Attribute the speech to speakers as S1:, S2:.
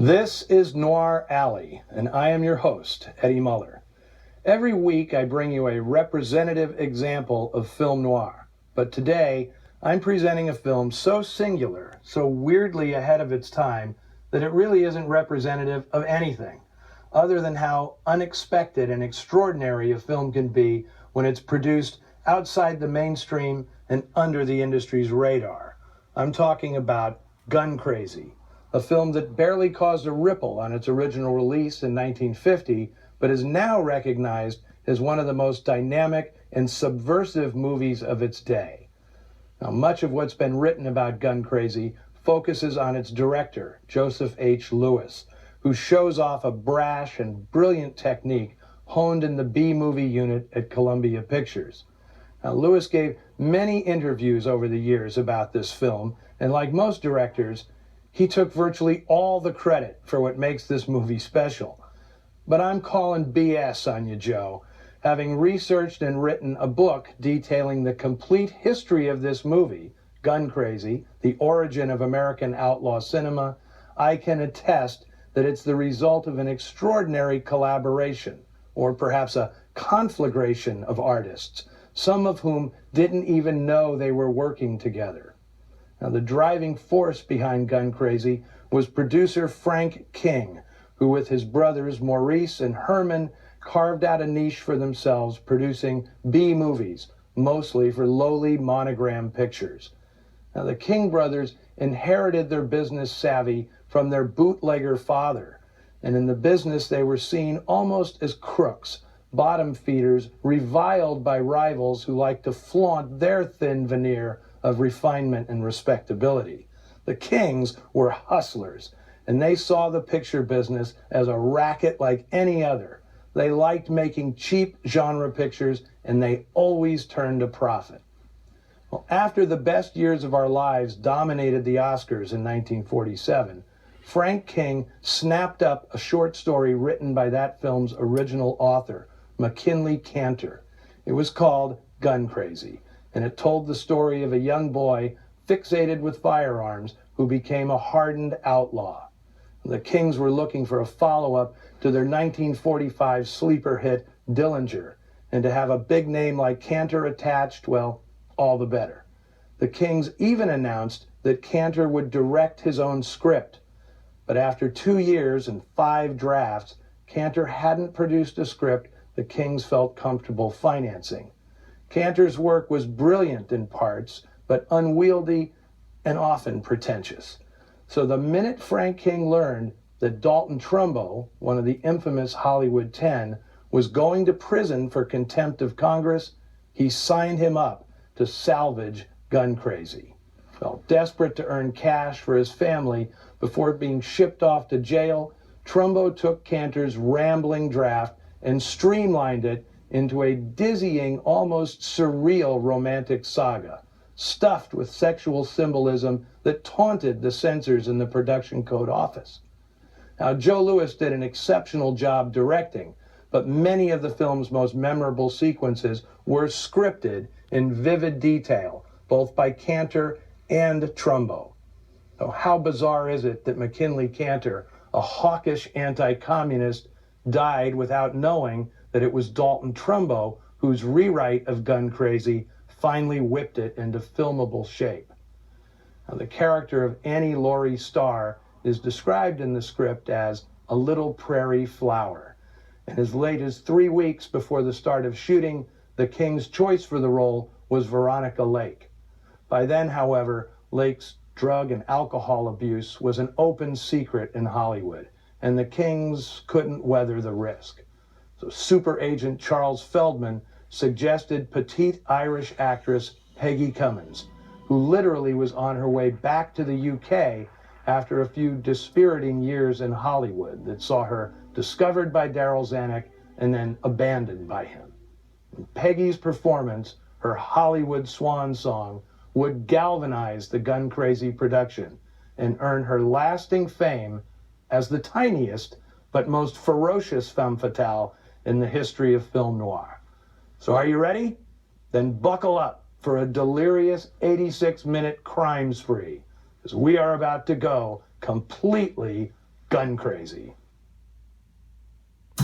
S1: This is Noir Alley, and I am your host, Eddie Muller. Every week I bring you a representative example of film noir, but today I'm presenting a film so singular, so weirdly ahead of its time, that it really isn't representative of anything, other than how unexpected and extraordinary a film can be when it's produced outside the mainstream and under the industry's radar. I'm talking about Gun Crazy, a film that barely caused a ripple on its original release in 1950, but is now recognized as one of the most dynamic and subversive movies of its day. Now, much of what's been written about Gun Crazy focuses on its director, Joseph H. Lewis, who shows off a brash and brilliant technique honed in the B-movie unit at Columbia Pictures. Now, Lewis gave many interviews over the years about this film, and like most directors, he took virtually all the credit for what makes this movie special. But I'm calling BS on you, Joe. Having researched and written a book detailing the complete history of this movie, Gun Crazy, the origin of American outlaw cinema, I can attest that it's the result of an extraordinary collaboration, or perhaps a conflagration of artists, some of whom didn't even know they were working together. Now, the driving force behind Gun Crazy was producer Frank King, who with his brothers Maurice and Herman carved out a niche for themselves producing B-movies, mostly for lowly monogram pictures. Now, the King brothers inherited their business savvy from their bootlegger father, and in the business they were seen almost as crooks, bottom feeders reviled by rivals who liked to flaunt their thin veneer of refinement and respectability. The Kings were hustlers, and they saw the picture business as a racket like any other. They liked making cheap genre pictures, and they always turned a profit. Well, after The Best Years of Our Lives dominated the Oscars in 1947, Frank King snapped up a short story written by that film's original author, McKinley Kanter. It was called Gun Crazy, and it told the story of a young boy fixated with firearms who became a hardened outlaw. The Kings were looking for a follow-up to their 1945 sleeper hit Dillinger, and to have a big name like Kanter attached, well, all the better. The Kings even announced that Kanter would direct his own script, but after 2 years and 5 drafts, Kanter hadn't produced a script the Kings felt comfortable financing. Kanter's work was brilliant in parts, but unwieldy and often pretentious. So the minute Frank King learned that Dalton Trumbo, one of the infamous Hollywood 10, was going to prison for contempt of Congress, he signed him up to salvage Gun Crazy. Well, desperate to earn cash for his family before being shipped off to jail, Trumbo took Kanter's rambling draft and streamlined it into a dizzying, almost surreal romantic saga, stuffed with sexual symbolism that taunted the censors in the production code office. Now, Joe Lewis did an exceptional job directing, but many of the film's most memorable sequences were scripted in vivid detail, both by Kanter and Trumbo. Now, how bizarre is it that McKinley Kanter, a hawkish anti-communist, died without knowing that it was Dalton Trumbo whose rewrite of Gun Crazy finally whipped it into filmable shape. Now, the character of Annie Laurie Starr is described in the script as a little prairie flower, and as late as 3 weeks before the start of shooting, the King's choice for the role was Veronica Lake. By then, however, Lake's drug and alcohol abuse was an open secret in Hollywood, and the Kings couldn't weather the risk. So super agent Charles Feldman suggested petite Irish actress Peggy Cummins, who literally was on her way back to the UK after a few dispiriting years in Hollywood that saw her discovered by Darryl Zanuck and then abandoned by him. And Peggy's performance, her Hollywood swan song, would galvanize the Gun Crazy production and earn her lasting fame as the tiniest but most ferocious femme fatale in the history of film noir. So are you ready? Then buckle up for a delirious 86-minute crime spree, because we are about to go completely gun crazy.